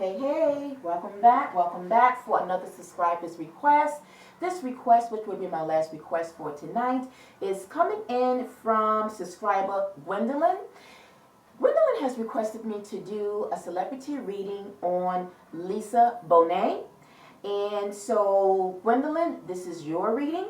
Hey, welcome back for another subscriber's request. This request, which will be my last request for tonight, is coming in from subscriber Gwendolyn. Gwendolyn has requested me to do a celebrity reading on Lisa Bonet. And so, Gwendolyn, this is your reading.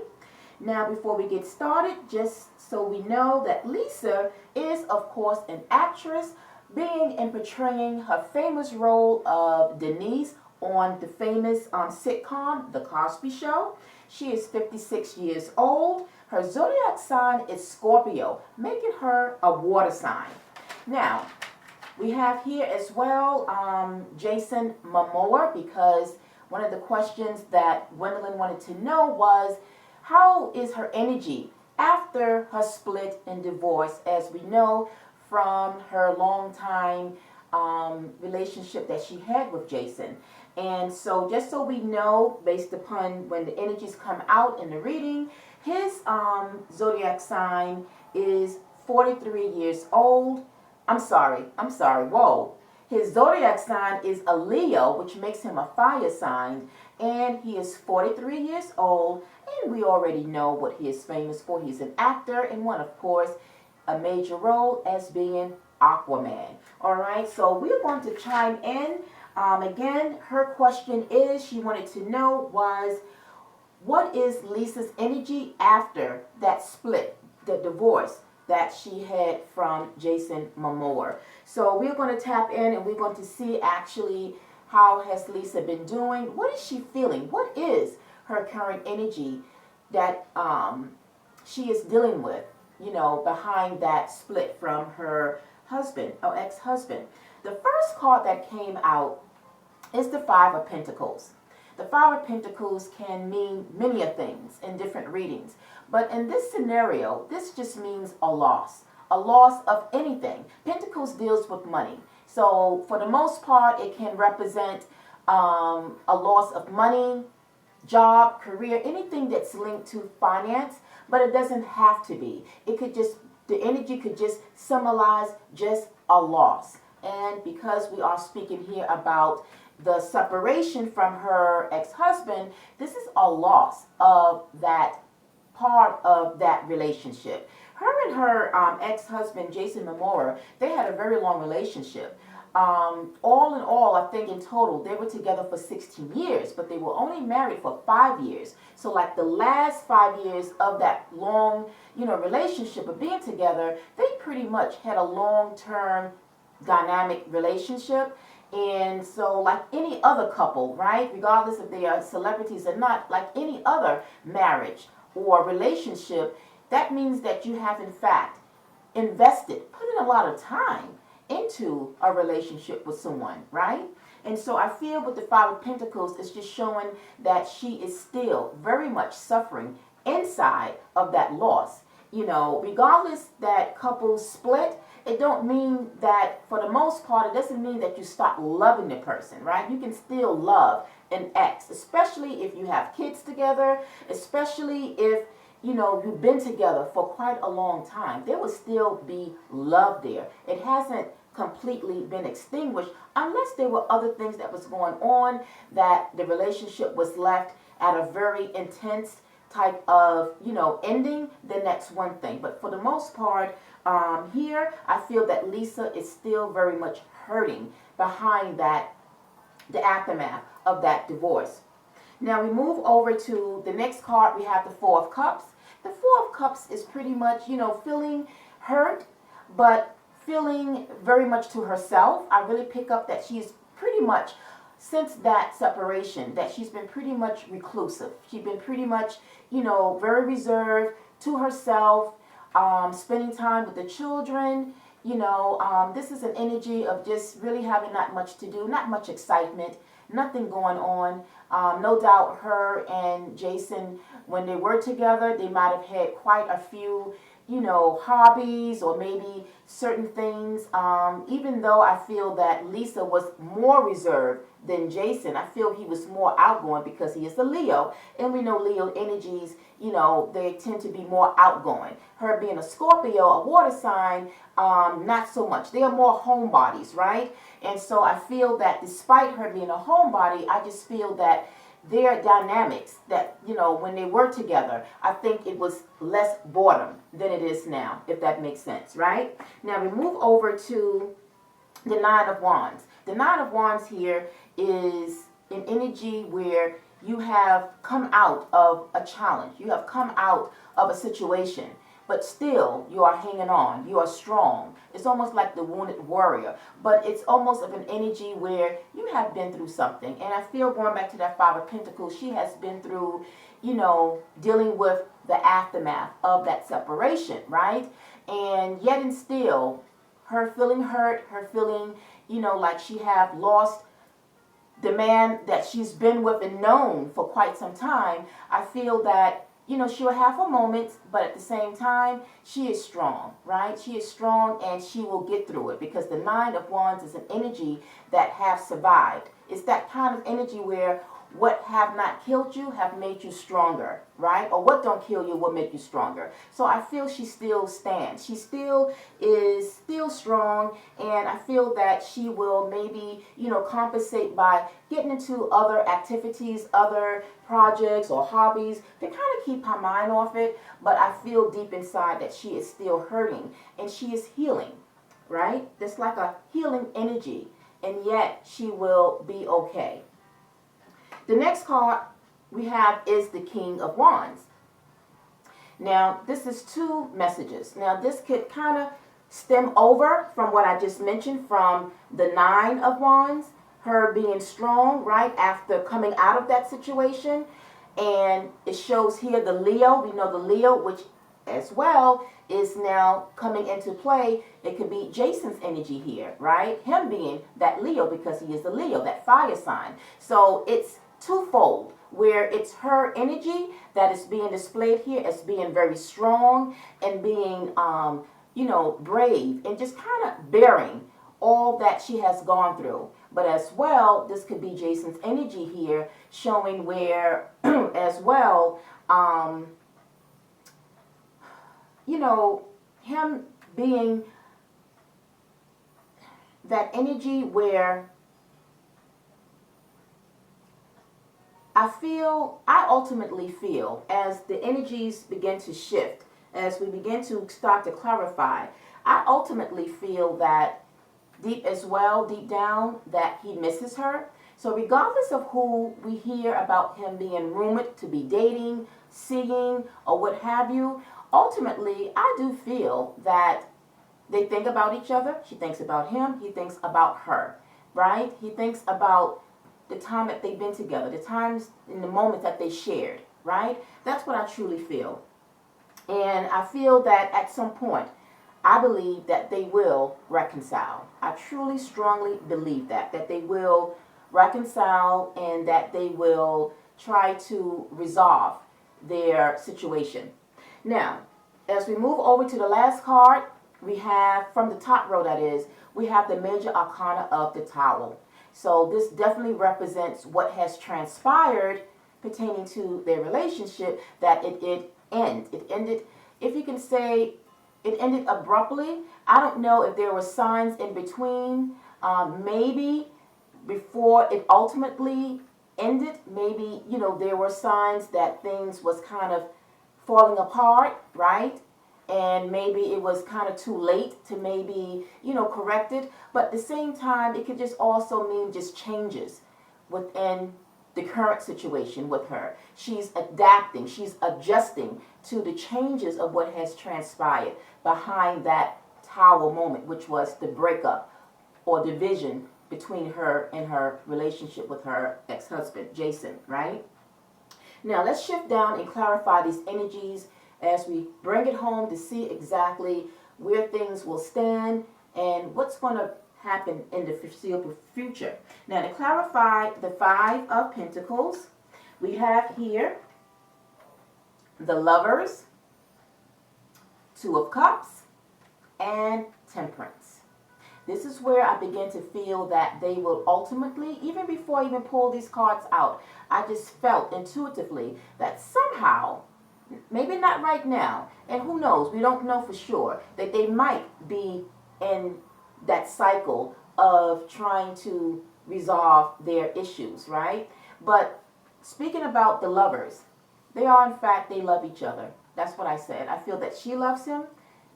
Now, before we get started, just so we know that Lisa is, of course, an actress, being and portraying her famous role of Denise on the famous sitcom The Cosby Show. She is 56 years old. Her zodiac sign is Scorpio, making her a water sign. Now, we have here as well Jason Momoa, because one of the questions that Gwendolyn wanted to know was, how is her energy after her split and divorce? As we know from her long time relationship that she had with Jason. And so just so we know, based upon when the energies come out in the reading, his zodiac sign is 43 years old. I'm sorry, whoa. His zodiac sign is a Leo, which makes him a fire sign, and he is 43 years old, and we already know what he is famous for. He's an actor, and one, of course, a major role as being Aquaman. All right, so we're going to chime in. Again, her question is, she wanted to know was, what is Lisa's energy after that split, the divorce that she had from Jason Momoa? So we're going to tap in and we're going to see actually how has Lisa been doing. What is she feeling? What is her current energy that she is dealing with, behind that split from her husband or ex-husband? The first card that came out is the Five of Pentacles. The Five of Pentacles can mean many things in different readings. But in this scenario, this just means a loss of anything. Pentacles deals with money. So for the most part, it can represent a loss of money, job, career, anything that's linked to finance, but it doesn't have to be. It could just, the energy could just symbolize just a loss. And because we are speaking here about the separation from her ex-husband, this is a loss of that part of that relationship. Her and her ex-husband, Jason Momoa, they had a very long relationship. All in all, I think in total, they were together for 16 years, but they were only married for 5 years. So like the last 5 years of that long, relationship of being together, they pretty much had a long-term dynamic relationship. And so like any other couple, right, regardless if they are celebrities or not, like any other marriage or relationship, that means that you have in fact invested, put in a lot of time into a relationship with someone, right? And so I feel with the Five of Pentacles, it's just showing that she is still very much suffering inside of that loss. Regardless that couples split, it don't mean that, for the most part, it doesn't mean that you stop loving the person, right? You can still love an ex, especially if you have kids together, especially if you've been together for quite a long time. There will still be love there. It hasn't completely been extinguished unless there were other things that was going on, that the relationship was left at a very intense type of ending. Then that's one thing. But for the most part, here I feel that Lisa is still very much hurting behind that, the aftermath of that divorce. Now we move over to the next card. We have the Four of Cups. The Four of Cups is pretty much, feeling hurt, but feeling very much to herself. I really pick up that she's pretty much, since that separation, that she's been pretty much reclusive. She's been pretty much, very reserved to herself, spending time with the children. This is an energy of just really having not much to do, not much excitement, nothing going on. No doubt her and Jason, when they were together, they might have had quite a few, hobbies or maybe certain things. Even though I feel that Lisa was more reserved than Jason, I feel he was more outgoing because he is a Leo. And we know Leo energies, they tend to be more outgoing. Her being a Scorpio, a water sign, not so much. They are more homebodies, right? And so I feel that despite her being a homebody, I just feel that their dynamics, that when they were together, I think it was less boredom than it is now, if that makes sense, right? Now we move over to the Nine of Wands. The Nine of Wands here is an energy where you have come out of a challenge, you have come out of a situation, but still you are hanging on, you are strong. It's almost like the wounded warrior, but it's almost of an energy where you have been through something. And I feel, going back to that Five of Pentacles, she has been through, dealing with the aftermath of that separation, right? And yet and still, her feeling hurt, her feeling, like she have lost the man that she's been with and known for quite some time. I feel that she'll have her moments, but at the same time, she is strong, right? She is strong and she will get through it, because the Nine of Wands is an energy that have survived. It's that kind of energy where what have not killed you have made you stronger, right? Or what don't kill you will make you stronger. So I feel she still stands. She still is strong, and I feel that she will maybe, compensate by getting into other activities, other projects or hobbies to kind of keep her mind off it. But I feel deep inside that she is still hurting and she is healing, right? It's like a healing energy, and yet she will be okay. The next card we have is the King of Wands. Now, this is two messages. Now, this could kind of stem over from what I just mentioned from the Nine of Wands, her being strong, right, after coming out of that situation. And it shows here the Leo. We know the Leo, which as well is now coming into play. It could be Jason's energy here, right? Him being that Leo, because he is the Leo, that fire sign. So it's twofold, where it's her energy that is being displayed here as being very strong and being, brave and just kind of bearing all that she has gone through. But as well, this could be Jason's energy here, showing where, as well, him being that energy where I ultimately feel, as the energies begin to shift, as we begin to start to clarify, I ultimately feel that deep down, that he misses her. So regardless of who we hear about him being rumored to be dating, seeing, or what have you, ultimately, I do feel that they think about each other. She thinks about him. He thinks about her, right? He thinks about the time that they've been together, the times and the moments that they shared, right? That's what I truly feel. And I feel that at some point, I believe that they will reconcile. I truly, strongly believe that they will reconcile and that they will try to resolve their situation. Now, as we move over to the last card, we have, from the top row that is, we have the major arcana of the Tower. So this definitely represents what has transpired pertaining to their relationship, that it ended, if you can say, it ended abruptly. I don't know if there were signs in between, maybe before it ultimately ended, maybe, there were signs that things was kind of falling apart, right? And maybe it was kind of too late to maybe, correct it. But at the same time, it could just also mean just changes within the current situation with her. She's adapting, she's adjusting to the changes of what has transpired behind that Tower moment, which was the breakup or division between her and her relationship with her ex-husband, Jason, right? Now, let's shift down and clarify these energies as we bring it home to see exactly where things will stand and what's going to happen in the foreseeable future. Now, to clarify the Five of Pentacles, we have here the Lovers, Two of Cups, and Temperance. This is where I begin to feel that they will ultimately, even before I even pull these cards out, I just felt intuitively that somehow, maybe not right now, and who knows, we don't know for sure, that they might be in that cycle of trying to resolve their issues, right? But speaking about the lovers, they are in fact, they love each other. That's what I said. I feel that she loves him.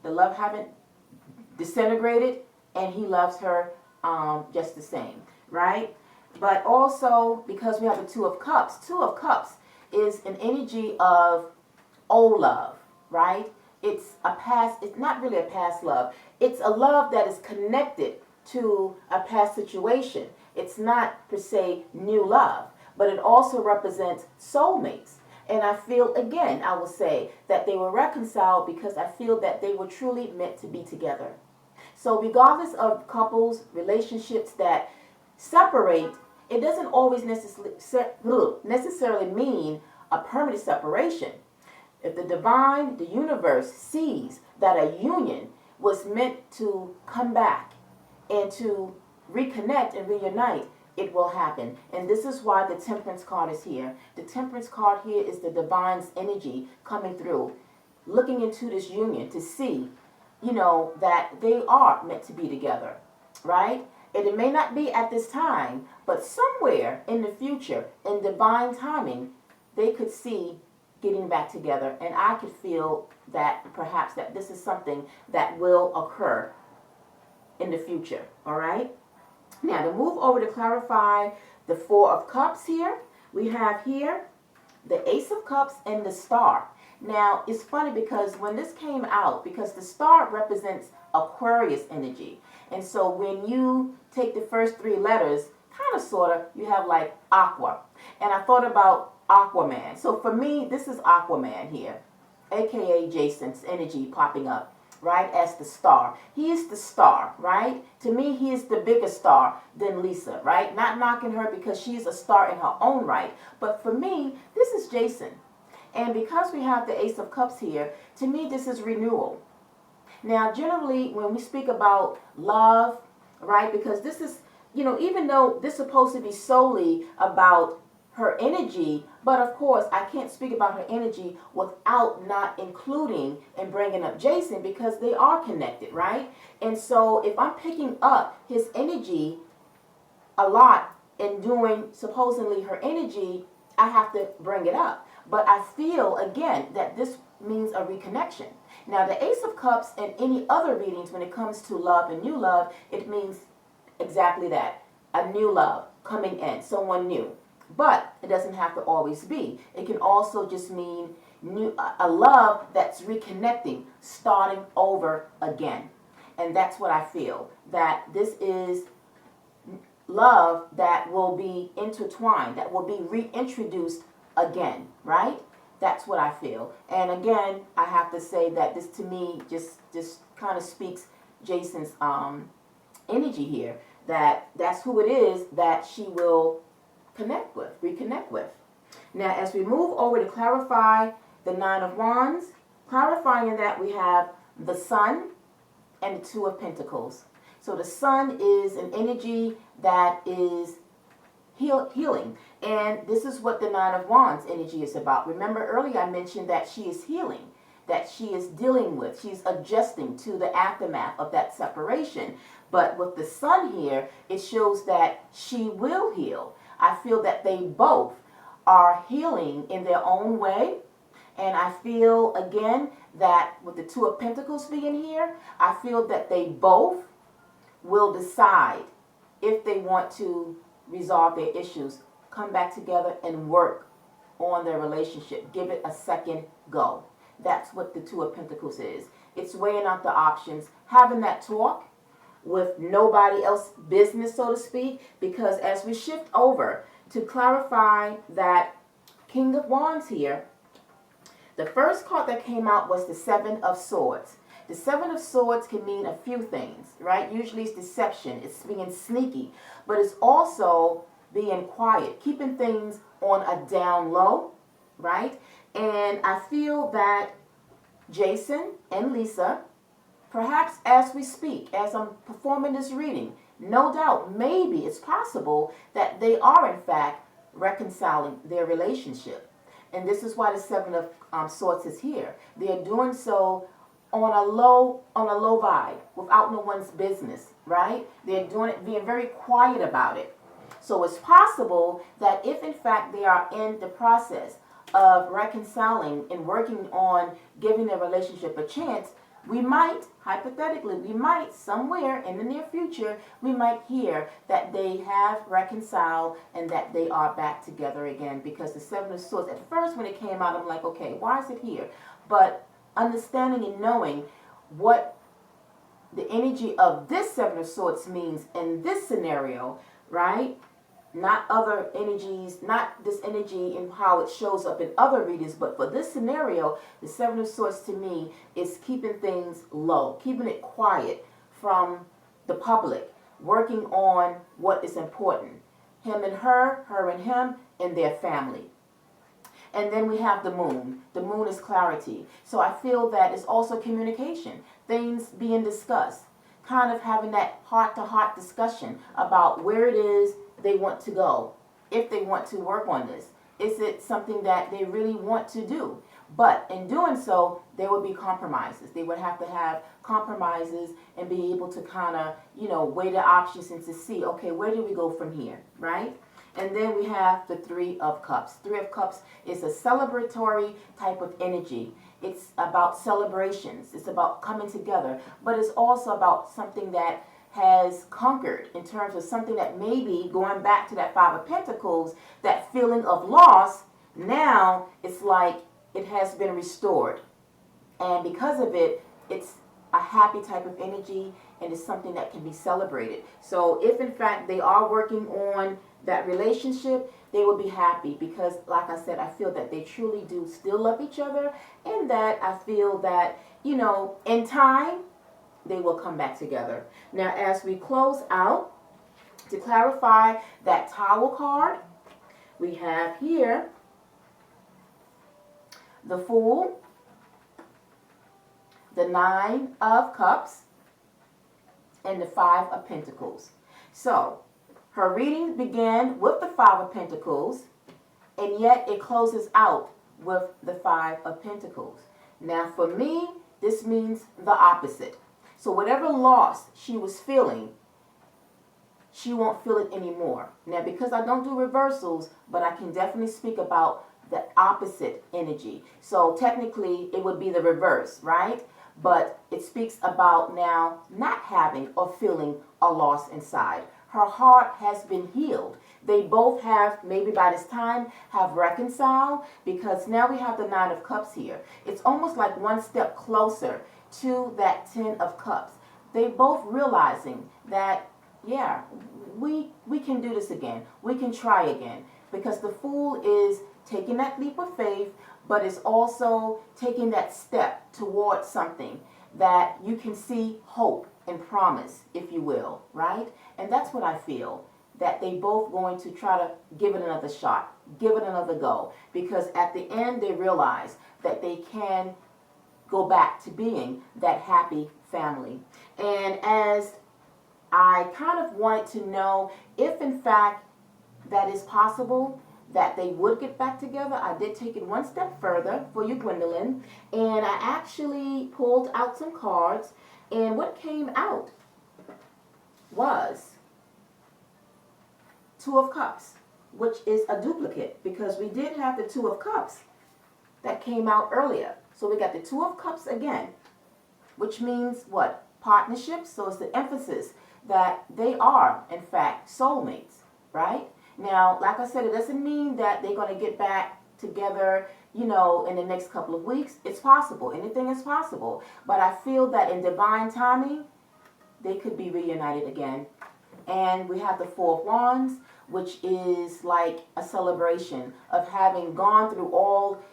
The love haven't disintegrated, and he loves her just the same, right? But also, because we have the Two of Cups is an energy of old love, right? It's a past, it's not really a past love. It's a love that is connected to a past situation. It's not per se new love, but it also represents soulmates. And I feel, again, I will say that they were reconciled because I feel that they were truly meant to be together. So regardless of couples, relationships that separate, it doesn't always necessarily mean a permanent separation. If the divine, the universe sees that a union was meant to come back and to reconnect and reunite, it will happen. And this is why the Temperance card is here. The Temperance card here is the divine's energy coming through, looking into this union to see, that they are meant to be together, right? And it may not be at this time, but somewhere in the future, in divine timing, they could see getting back together. And I could feel that perhaps that this is something that will occur in the future, all right? Now, to move over to clarify the Four of Cups here, we have here the Ace of Cups and the Star. Now, it's funny because when this came out, because the star represents Aquarius energy. And so when you take the first three letters, kind of sort of, you have like aqua. And I thought about Aquaman. So for me, this is Aquaman here, aka Jason's energy popping up, right, as the star. He is the star, right? To me, he is the bigger star than Lisa, right? Not knocking her because she's a star in her own right. But for me, this is Jason. And because we have the Ace of Cups here, to me, this is renewal. Now, generally, when we speak about love, right, because this is, even though this is supposed to be solely about her energy, but of course, I can't speak about her energy without not including and bringing up Jason because they are connected, right? And so if I'm picking up his energy a lot and doing supposedly her energy, I have to bring it up. But I feel, again, that this means a reconnection. Now, the Ace of Cups and any other readings when it comes to love and new love, it means exactly that. A new love coming in, someone new. But it doesn't have to always be. It can also just mean a love that's reconnecting, starting over again. And that's what I feel, that this is love that will be intertwined, that will be reintroduced again, right? That's what I feel. And again, I have to say that this to me just kind of speaks Jason's energy here, that's who it is that she will reconnect with. Now, as we move over to clarify the Nine of Wands, clarifying that we have the Sun and the Two of Pentacles. So the Sun is an energy that is healing. And this is what the Nine of Wands energy is about. Remember earlier I mentioned that she is healing, that she is dealing with, she's adjusting to the aftermath of that separation. But with the Sun here, it shows that she will heal. I feel that they both are healing in their own way. And I feel, again, that with the Two of Pentacles being here, I feel that they both will decide if they want to resolve their issues, come back together and work on their relationship. Give it a second go. That's what the Two of Pentacles is. It's weighing out the options, having that talk with nobody else's business, so to speak, because as we shift over to clarify that King of Wands here, the first card that came out was the Seven of Swords. The Seven of Swords can mean a few things, right? Usually it's deception, it's being sneaky, but it's also being quiet, keeping things on a down low, right? And I feel that Jason and Lisa, perhaps as we speak, as I'm performing this reading, no doubt, maybe it's possible that they are in fact reconciling their relationship. And this is why the Seven of Swords is here. They are doing so on a low vibe, without no one's business, right? They're doing it, being very quiet about it. So it's possible that if in fact they are in the process of reconciling and working on giving their relationship a chance, we might, hypothetically, we might somewhere in the near future, we might hear that they have reconciled and that they are back together again. Because the Seven of Swords, at first when it came out, I'm like, okay, why is it here? But understanding and knowing what the energy of this Seven of Swords means in this scenario, right? Not other energies, not this energy and how it shows up in other readings, but for this scenario, the Seven of Swords to me is keeping things low, keeping it quiet from the public, working on what is important. Him and her and him, and their family. And then we have the moon. The moon is clarity. So I feel that it's also communication, things being discussed, kind of having that heart-to-heart discussion about where it is they want to go, if they want to work on this. Is it something that they really want to do? But in doing so, there would be compromises. They would have to have compromises and be able to kind of, weigh the options and to see, okay, where do we go from here, right? And then we have the Three of Cups. Three of Cups is a celebratory type of energy. It's about celebrations. It's about coming together. But it's also about something that has conquered, in terms of something that maybe, going back to that Five of Pentacles, that feeling of loss, now it's like it has been restored. And because of it, it's a happy type of energy, and it's something that can be celebrated. So if in fact they are working on that relationship, they will be happy, because like I said, I feel that they truly do still love each other, and that I feel that, in time, they will come back together. Now, as we close out, to clarify that Tower card, we have here the Fool, the Nine of Cups, and the Five of Pentacles. So, her reading began with the Five of Pentacles, and yet it closes out with the Five of Pentacles. Now, for me, this means the opposite. So whatever loss she was feeling, she won't feel it anymore. Now, because I don't do reversals, but I can definitely speak about the opposite energy. So technically, it would be the reverse, right? But it speaks about now not having or feeling a loss inside. Her heart has been healed. They both have, maybe by this time, have reconciled, because now we have the Nine of Cups here. It's almost like one step closer to that Ten of Cups. They both realizing that, yeah, we can do this again. We can try again. Because the Fool is taking that leap of faith, but is also taking that step towards something that you can see hope and promise, if you will, right? And that's what I feel, that they both going to try to give it another shot, give it another go. Because at the end, they realize that they can go back to being that happy family. And as I kind of wanted to know if in fact that is possible, that they would get back together, I did take it one step further for you, Gwendolyn, and I actually pulled out some cards, and what came out was Two of Cups, which is a duplicate, because we did have the Two of Cups that came out earlier. So we got the Two of Cups again, which means what? Partnerships. So it's the emphasis that they are, in fact, soulmates, right? Now, like I said, it doesn't mean that they're going to get back together, in the next couple of weeks. It's possible. Anything is possible. But I feel that in divine timing, they could be reunited again. And we have the Four of Wands, which is like a celebration of having gone through all,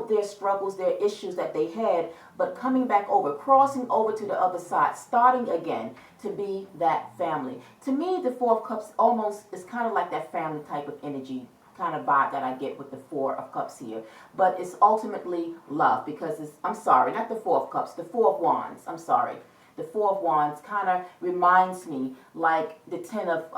their struggles, their issues that they had, but coming back over, crossing over to the other side, starting again to be that family. To me, the Four of Cups almost is kind of like that family type of energy kind of vibe that I get with the Four of Cups here. But it's ultimately love, because it's, I'm sorry, not the Four of Cups, the Four of Wands. I'm sorry. The Four of Wands kind of reminds me like the Ten of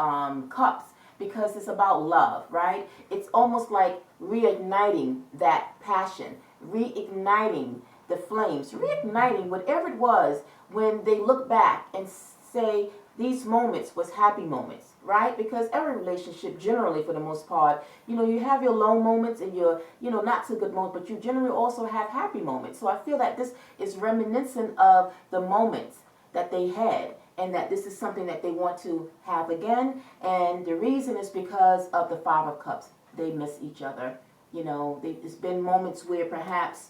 Cups, because it's about love, right? It's almost like reigniting that passion, reigniting the flames, reigniting whatever it was when they look back and say these moments was happy moments, right? Because every relationship generally, for the most part, you have your low moments and your, not so good moments, but you generally also have happy moments. So I feel that this is reminiscent of the moments that they had, and that this is something that they want to have again. And the reason is because of the Five of Cups. They miss each other. There's been moments where perhaps,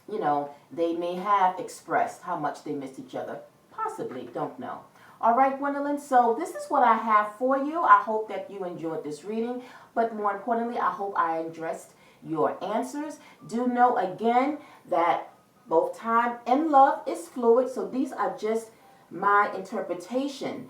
they may have expressed how much they miss each other. Possibly, don't know. All right, Gwendolyn, so this is what I have for you. I hope that you enjoyed this reading, but more importantly, I hope I addressed your answers. Do know again that both time and love is fluid, so these are just my interpretation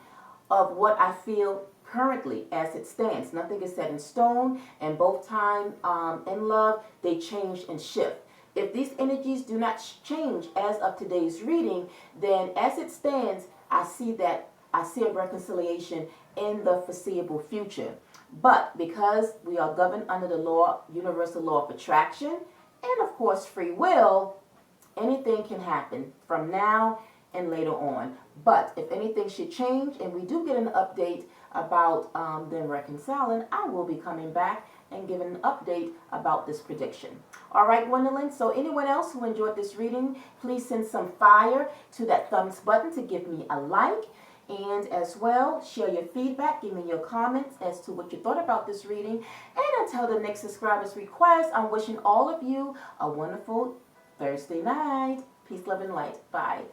of what I feel currently as it stands. Nothing is set in stone, and both time and love, they change and shift. If these energies do not change as of today's reading, then as it stands, I see a reconciliation in the foreseeable future. But because we are governed under the law, universal law of attraction, and of course free will, anything can happen from now and later on. But if anything should change and we do get an update about them reconciling, I will be coming back and giving an update about this prediction. All right, Gwendolyn, so anyone else who enjoyed this reading, please send some fire to that thumbs button to give me a like. And as well, share your feedback, give me your comments as to what you thought about this reading. And until the next subscriber's request, I'm wishing all of you a wonderful Thursday night. Peace, love, and light. Bye.